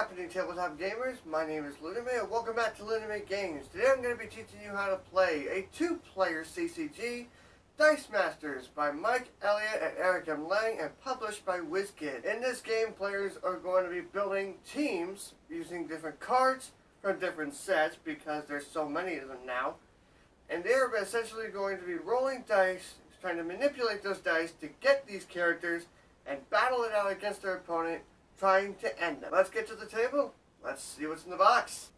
happening, tabletop gamers? My name is LeunameGames and welcome back to LeunameGames. Today I'm going to be teaching you how to play a two-player CCG, Dice Masters by Mike, Elliot, and Eric M. Lang, and published by WizKids. In this game, players are going to be building teams using different cards from different sets because there's so many of them now. And they're essentially going to be rolling dice, trying to manipulate those dice to get these characters and battle it out against their opponent, trying to end them. Let's get to the table. Let's see what's in the box.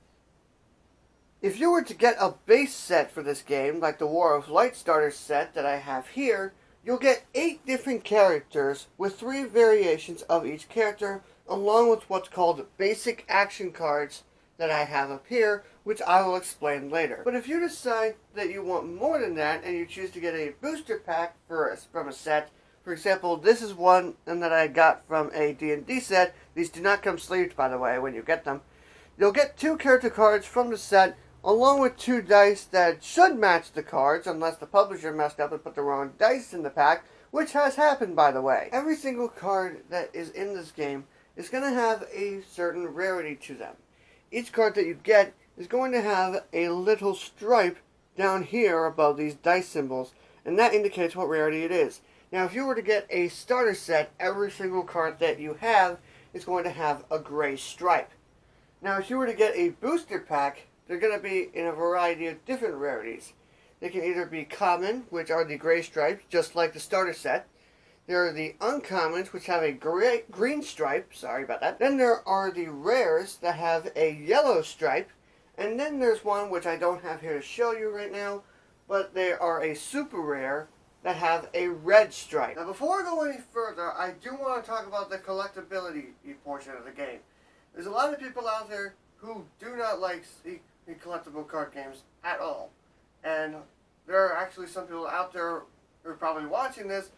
If you were to get a base set for this game, like the War of Light starter set that I have here, you'll get 8 different characters with 3 variations of each character, along with what's called basic action cards that I have up here, which I will explain later. But if you decide that you want more than that, and you choose to get a booster pack from a set, for example, this is one that I got from a D&D set. These do not come sleeved, by the way, when you get them. You'll get 2 character cards from the set, along with 2 dice that should match the cards, unless the publisher messed up and put the wrong dice in the pack, which has happened, by the way. Every single card that is in this game is going to have a certain rarity to them. Each card that you get is going to have a little stripe down here above these dice symbols, and that indicates what rarity it is. Now, if you were to get a starter set, every single card that you have is going to have a gray stripe. Now, if you were to get a booster pack, they're going to be in a variety of different rarities. They can either be common, which are the gray stripes, just like the starter set. There are the uncommons, which have a green stripe. Sorry about that. Then there are the rares that have a yellow stripe. And then there's one which I don't have here to show you right now, but they are a super rare that have a red stripe. Now, before I go any further, I do want to talk about the collectability portion of the game. There's a lot of people out there who do not like the collectible card games at all. And there are actually some people out there who are probably watching this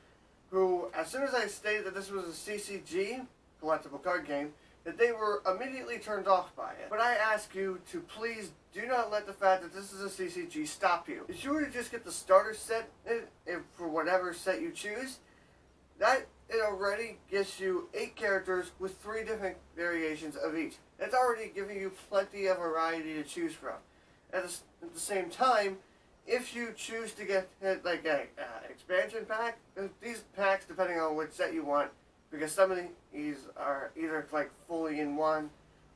who, as soon as I stated that this was a CCG, collectible card game, that they were immediately turned off by it. But I ask you to please do not let the fact that this is a CCG stop you. If you were to just get the starter set for whatever set you choose, that it already gives you 8 characters with 3 different variations of each. That's already giving you plenty of variety to choose from. At the same time, if you choose to get like an expansion pack, these packs, depending on which set you want, because some of these are either like fully in one,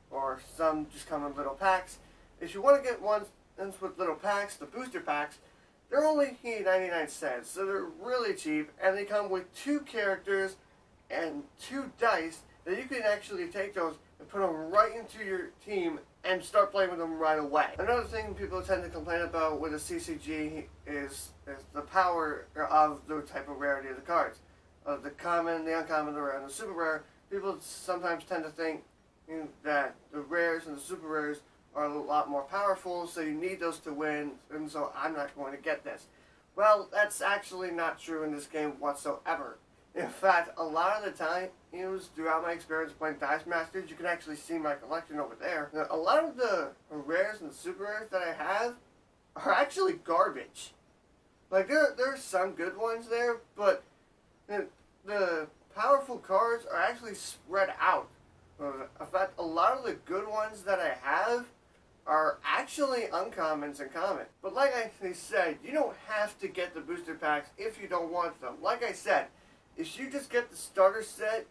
or some just come in little packs. If you want to get ones with little packs, the booster packs, they're only 99 cents, so they're really cheap, and they come with 2 characters and 2 dice that you can actually take those and put them right into your team and start playing with them right away. Another thing people tend to complain about with a CCG is the power of the type of rarity of the cards. The common, the uncommon, the rare, and the super rare. People sometimes tend to think that the rares and the super rares are a lot more powerful, so you need those to win, and so I'm not going to get this. Well, that's actually not true in this game whatsoever. In fact, a lot of the time, throughout my experience playing Dice Masters, you can actually see my collection over there. Now, a lot of the rares and super rares that I have are actually garbage. Like, there's some good ones there, but the powerful cards are actually spread out. In fact, a lot of the good ones that I have are actually uncommons and common. But like I said, you don't have to get the booster packs if you don't want them. Like I said, if you just get the starter set,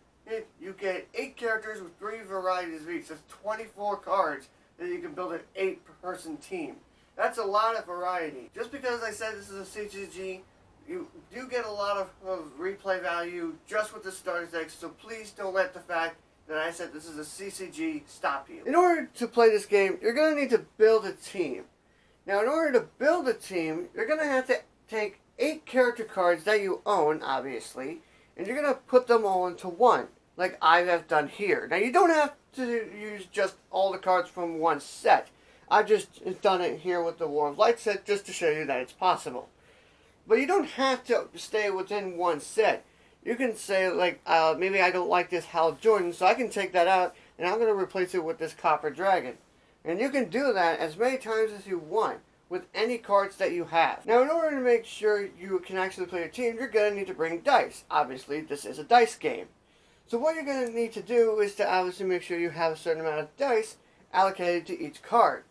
you get 8 characters with 3 varieties of each. That's 24 cards that you can build an 8-person team. That's a lot of variety. Just because I said this is a CCG, you do get a lot of replay value just with the starter decks, so please don't let the fact that I said this is a CCG stop you. In order to play this game, you're going to need to build a team. Now, in order to build a team, you're going to have to take 8 character cards that you own, obviously, and you're going to put them all into one, like I have done here. Now, you don't have to use just all the cards from one set. I've just done it here with the War of Light set just to show you that it's possible. But you don't have to stay within one set. You can say, like, maybe I don't like this Hal Jordan, so I can take that out, and I'm going to replace it with this Copper Dragon. And you can do that as many times as you want, with any cards that you have. Now, in order to make sure you can actually play a team, you're going to need to bring dice. Obviously, this is a dice game. So what you're going to need to do is to obviously make sure you have a certain amount of dice allocated to each card.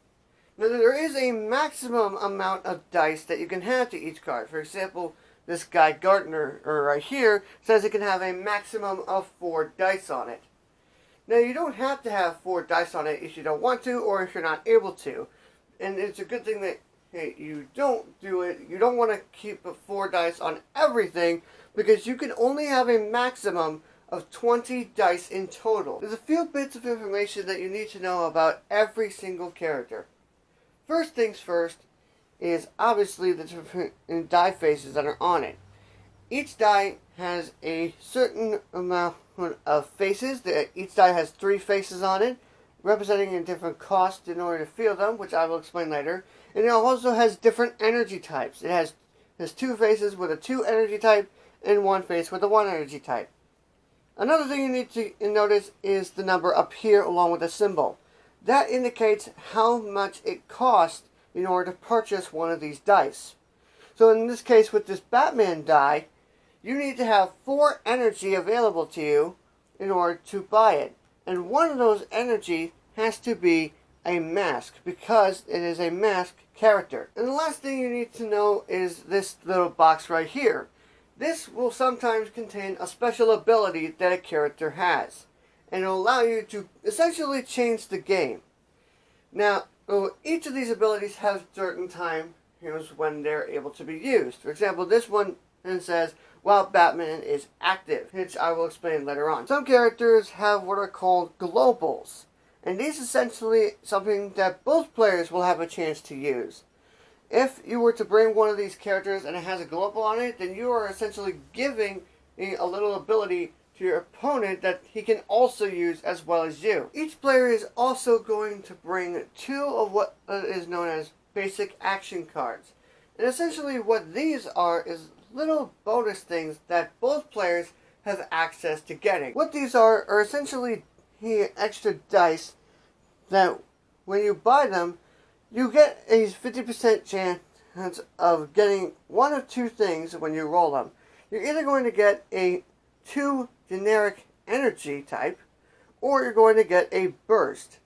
Now there is a maximum amount of dice that you can have to each card. For example, this guy Gardner, or right here, says it can have a maximum of 4 dice on it. Now you don't have to have 4 dice on it if you don't want to, or if you're not able to. And it's a good thing that you don't do it. You don't want to keep 4 dice on everything, because you can only have a maximum of 20 dice in total. There's a few bits of information that you need to know about every single character. First things first is obviously the different die faces that are on it. Each die has a certain amount of faces. Each die has 3 faces on it, representing a different cost in order to field them, which I will explain later. And it also has different energy types. It has 2 faces with a 2 energy type and 1 face with a 1 energy type. Another thing you need to notice is the number up here along with a symbol. That indicates how much it costs in order to purchase one of these dice. So in this case, with this Batman die, you need to have 4 energy available to you in order to buy it. And one of those energy has to be a mask, because it is a mask character. And the last thing you need to know is this little box right here. This will sometimes contain a special ability that a character has, and it will allow you to essentially change the game. Now, each of these abilities has certain times when they're able to be used. For example, this one says, while Batman is active, which I will explain later on. Some characters have what are called globals, and these are essentially something that both players will have a chance to use. If you were to bring one of these characters and it has a global on it, then you are essentially giving a little ability to your opponent that he can also use as well as you. Each player is also going to bring 2 of what is known as basic action cards. And essentially what these are is little bonus things that both players have access to getting. What these are essentially extra dice that when you buy them, you get a 50% chance of getting one of 2 things when you roll them. You're either going to get a 2 generic energy type, or you're going to get a burst.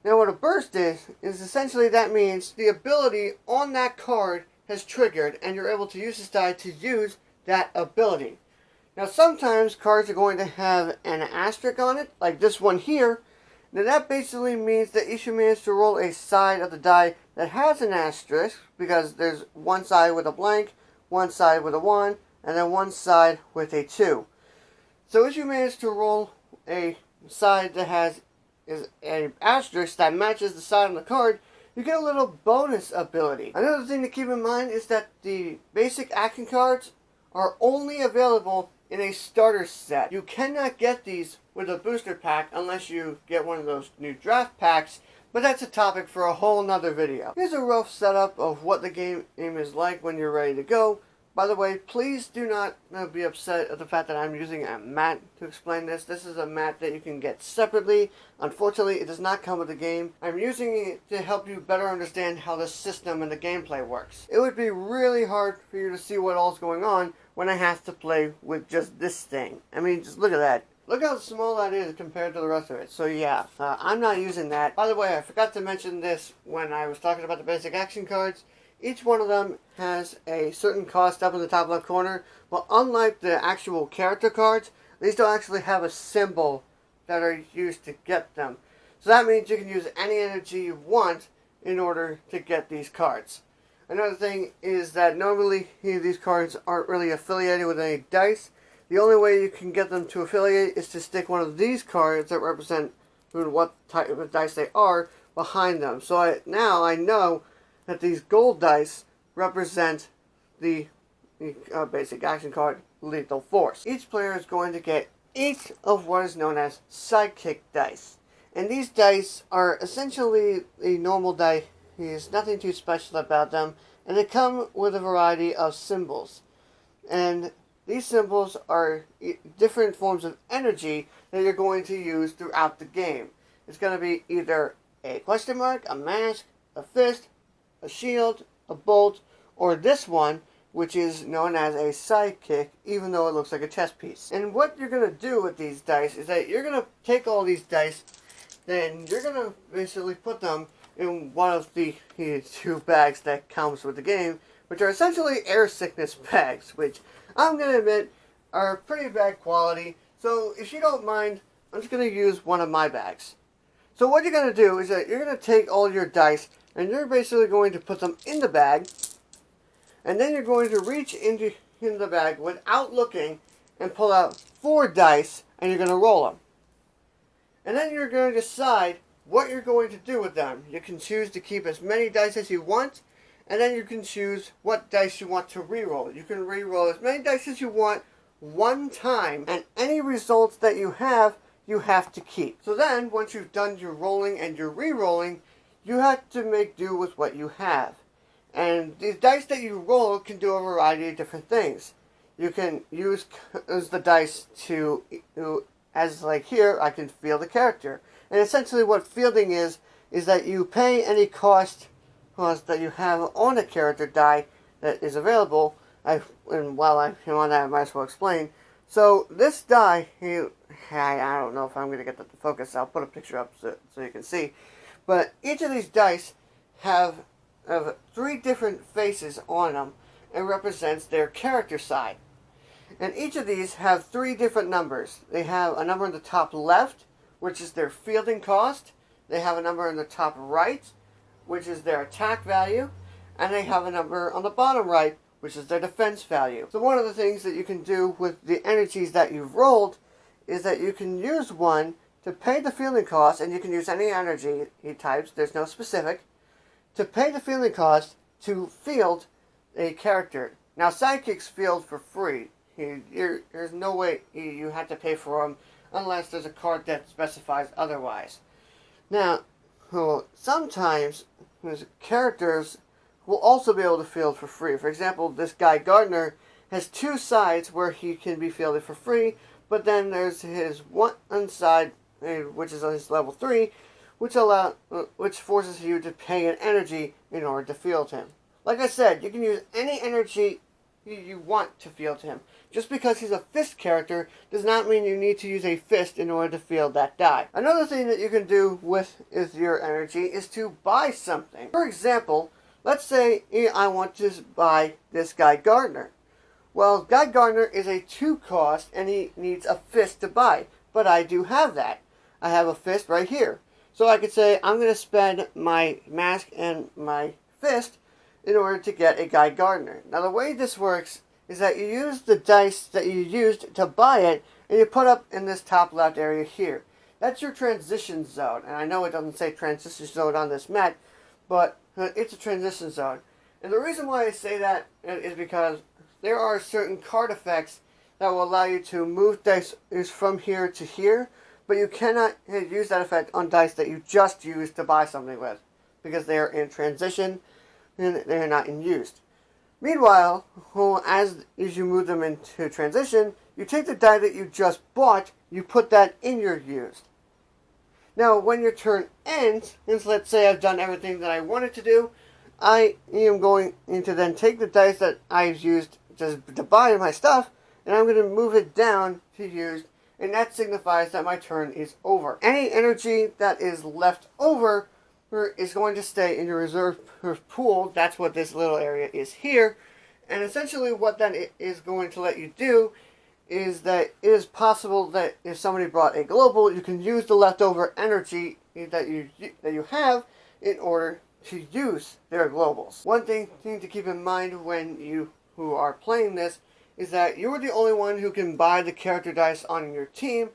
Now what a burst is essentially that means the ability on that card has triggered, and you're able to use this die to use that ability. Now sometimes cards are going to have an asterisk on it, like this one here. Now that basically means that you should manage to roll a side of the die that has an asterisk, because there's one side with a blank, one side with a 1, and then one side with a 2. So if you manage to roll a side that has an asterisk that matches the side on the card, you get a little bonus ability. Another thing to keep in mind is that the basic action cards are only available in a starter set. You cannot get these with a booster pack unless you get one of those new draft packs, but that's a topic for a whole nother video. Here's a rough setup of what the game is like when you're ready to go. By the way, please do not be upset at the fact that I'm using a mat to explain this. This is a mat that you can get separately. Unfortunately, it does not come with the game. I'm using it to help you better understand how the system and the gameplay works. It would be really hard for you to see what all's going on when I have to play with just this thing. I mean, just look at that. Look how small that is compared to the rest of it. So yeah, I'm not using that. By the way, I forgot to mention this when I was talking about the basic action cards. Each one of them has a certain cost up in the top left corner, but unlike the actual character cards, these don't actually have a symbol that are used to get them. So that means you can use any energy you want in order to get these cards. Another thing is that normally these cards aren't really affiliated with any dice. The only way you can get them to affiliate is to stick one of these cards that represent what type of dice they are behind them. So now I know that these gold dice represent the basic action card, Lethal Force. Each player is going to get each of what is known as sidekick dice. And these dice are essentially a normal die. There's nothing too special about them. And they come with a variety of symbols. And these symbols are different forms of energy that you're going to use throughout the game. It's going to be either a question mark, a mask, a fist, a shield, a bolt, or this one, which is known as a sidekick, even though it looks like a chess piece. And what you're going to do with these dice is that you're going to take all these dice, then you're going to basically put them in one of the two bags that comes with the game, which are essentially air sickness bags, which I'm going to admit are pretty bad quality. So if you don't mind, I'm just going to use one of my bags. So what you're going to do is that you're going to take all your dice and you're basically going to put them in the bag, and then you're going to reach into the bag without looking and pull out 4 dice, and you're going to roll them. And then you're going to decide what you're going to do with them. You can choose to keep as many dice as you want, and then you can choose what dice you want to re-roll. You can re-roll as many dice as you want one time, and any results that you have to keep. So then, once you've done your rolling and your re-rolling, you have to make do with what you have. And these dice that you roll can do a variety of different things. You can use the dice to, as like here, I can field the character. And essentially what fielding is that you pay any cost that you have on a character die that is available. And while I'm on that, I might as well explain. So this die, I don't know if I'm going to get that to focus. I'll put a picture up so you can see. But each of these dice have 3 different faces on them and represents their character side. And each of these have 3 different numbers. They have a number in the top left, which is their fielding cost. They have a number in the top right, which is their attack value. And they have a number on the bottom right, which is their defense value. So one of the things that you can do with the energies that you've rolled is that you can use one to pay the fielding cost, and you can use any energy types, there's no specific, to pay the fielding cost to field a character. Now sidekicks field for free. There's no way you have to pay for them unless there's a card that specifies otherwise. Now, sometimes characters will also be able to field for free. For example, this guy Gardner has 2 sides where he can be fielded for free, but then there's his one side, which is his level 3, which forces you to pay an energy in order to field him. Like I said, you can use any energy you want to field him. Just because he's a fist character does not mean you need to use a fist in order to field that die. Another thing that you can do with your energy is to buy something. For example, let's say I want to buy this guy Gardner. Well, Guy Gardner is a 2 cost and he needs a fist to buy. But I do have that. I have a fist right here. So I could say I'm going to spend my mask and my fist in order to get a Guy Gardner. Now the way this works is that you use the dice that you used to buy it and you put up in this top left area here. That's your transition zone. And I know it doesn't say transition zone on this mat, but it's a transition zone. And the reason why I say that is because there are certain card effects that will allow you to move dice from here to here, but you cannot use that effect on dice that you just used to buy something with, because they are in transition and they are not in use. Meanwhile, as you move them into transition, you take the die that you just bought, you put that in your used. Now, when your turn ends, and let's say I've done everything that I wanted to do, I am going to then take the dice that I've used to buy my stuff, and I'm going to move it down to used, and that signifies that my turn is over. Any energy that is left over is going to stay in your reserve pool. That's what this little area is here. And essentially what that is going to let you do is that it is possible that if somebody brought a global, you can use the leftover energy that you have in order to use their globals. One thing to keep in mind when you who are playing this is that you are the only one who can buy the character dice on your team,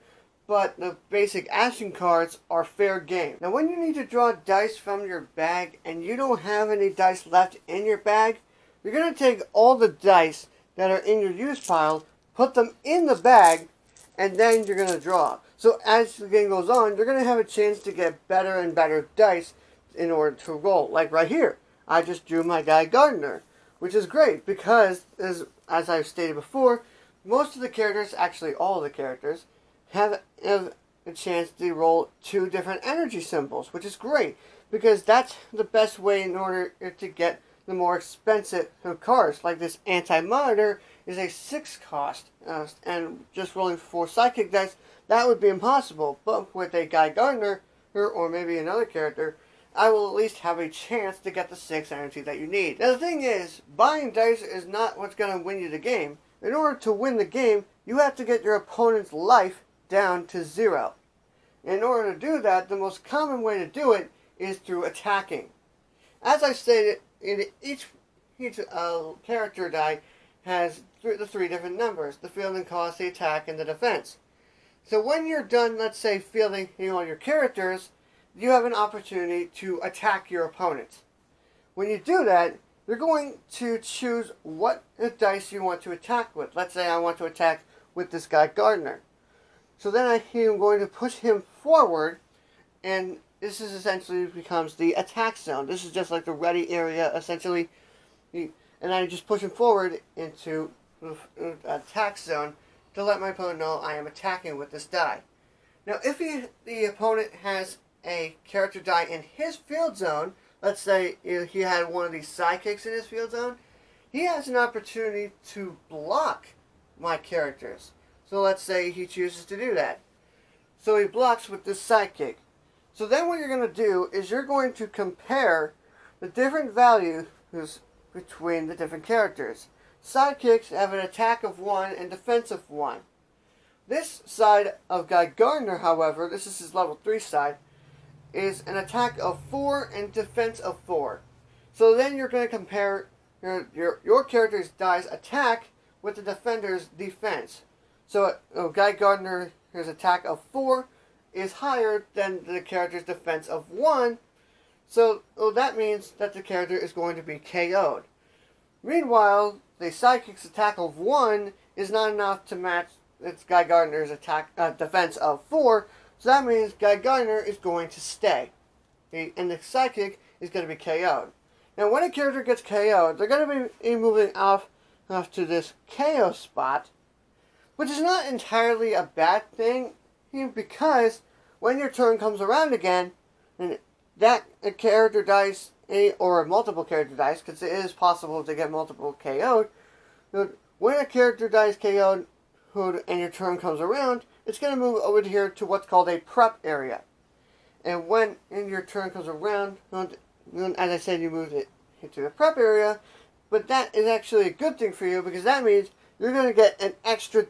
but the basic action cards are fair game. Now when you need to draw dice from your bag and you don't have any dice left in your bag, you're going to take all the dice that are in your use pile, put them in the bag, and then you're going to draw. So as the game goes on, you're going to have a chance to get better and better dice in order to roll. Like right here, I just drew my guy Gardner, which is great because, as I've stated before, most of the characters, actually all of the characters, have a chance to roll 2 different energy symbols, which is great because that's the best way in order to get the more expensive cards. Like this anti-monitor is a 6 cost, and just rolling 4 psychic dice, that would be impossible. But with a Guy Gardner, or maybe another character, I will at least have a chance to get the 6 energy that you need. Now the thing is, buying dice is not what's going to win you the game. In order to win the game, you have to get your opponent's life down to 0. In order to do that, the most common way to do it is through attacking. As I stated, each character die has the 3 different numbers: the fielding cost, the attack, and the defense. So when you're done, let's say, fielding all your characters, you have an opportunity to attack your opponent. When you do that, you're going to choose what dice you want to attack with. Let's say I want to attack with this guy Gardner. So then I am going to push him forward, and this is essentially becomes the attack zone. This is just like the ready area, essentially. And I just push him forward into the attack zone to let my opponent know I am attacking with this die. Now, if the opponent has a character die in his field zone, let's say he had one of these sidekicks in his field zone, he has an opportunity to block my characters. So let's say he chooses to do that. So he blocks with this sidekick. So then what you're going to do is you're going to compare the different values between the different characters. Sidekicks have an attack of 1 and defense of 1. This side of Guy Gardner, however, this is his level 3 side, is an attack of 4 and defense of 4. So then you're going to compare your character's die's attack with the defender's defense. So Guy Gardner's attack of 4 is higher than the character's defense of 1. So that means that the character is going to be KO'd. Meanwhile, the sidekick's attack of 1 is not enough to match Guy Gardner's defense of 4. So that means Guy Gardner is going to stay. And the sidekick is going to be KO'd. Now when a character gets KO'd, they're going to be moving off to this KO spot, which is not entirely a bad thing, because when your turn comes around again, and that character dies, or multiple character dies, because it is possible to get multiple KO'd, when a character dies KO'd and your turn comes around, it's going to move over here to what's called a prep area. And when your turn comes around, as I said, you move it into the prep area, but that is actually a good thing for you, because that means you're going to get an extra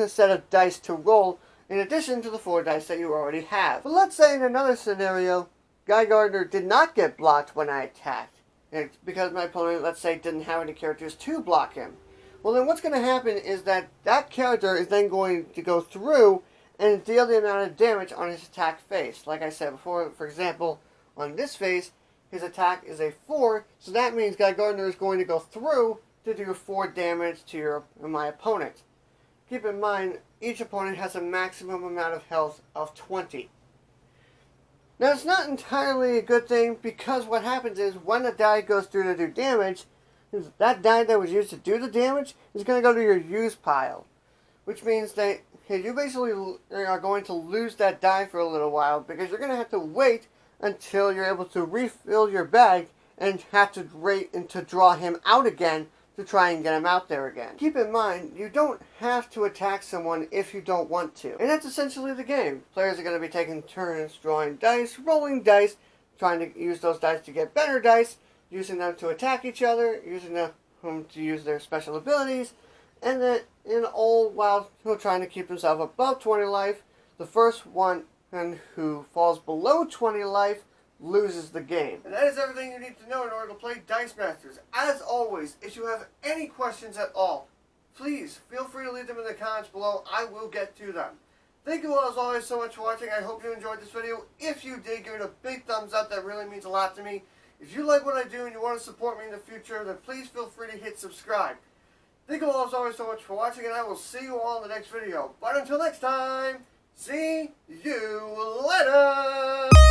set of dice to roll in addition to the 4 dice that you already have. But let's say in another scenario, Guy Gardner did not get blocked when I attacked. And it's because my opponent, let's say, didn't have any characters to block him. Well, then what's going to happen is that character is then going to go through and deal the amount of damage on his attack phase. Like I said before, for example, on this phase, his attack is a 4, so that means Guy Gardner is going to go through to do 4 damage to my opponent. Keep in mind, each opponent has a maximum amount of health of 20. Now, it's not entirely a good thing, because what happens is when the die goes through to do damage, that die that was used to do the damage is going to go to your use pile. Which means that you basically are going to lose that die for a little while, because you're going to have to wait until you're able to refill your bag and have to wait and to draw him out again to try and get him out there again. Keep in mind, you don't have to attack someone if you don't want to. And that's essentially the game. Players are going to be taking turns drawing dice, rolling dice, trying to use those dice to get better dice, using them to attack each other, using them to use their special abilities, and then all while trying to keep himself above 20 life. The first one who falls below 20 life loses the game. And that is everything you need to know in order to play Dice Masters. As always, if you have any questions at all, please feel free to leave them in the comments below. I will get to them. Thank you all as always so much for watching. I hope you enjoyed this video. If you did, give it a big thumbs up. That really means a lot to me. If you like what I do and you want to support me in the future, then please feel free to hit subscribe. Thank you all as always so much for watching, and I will see you all in the next video. But until next time, see you later!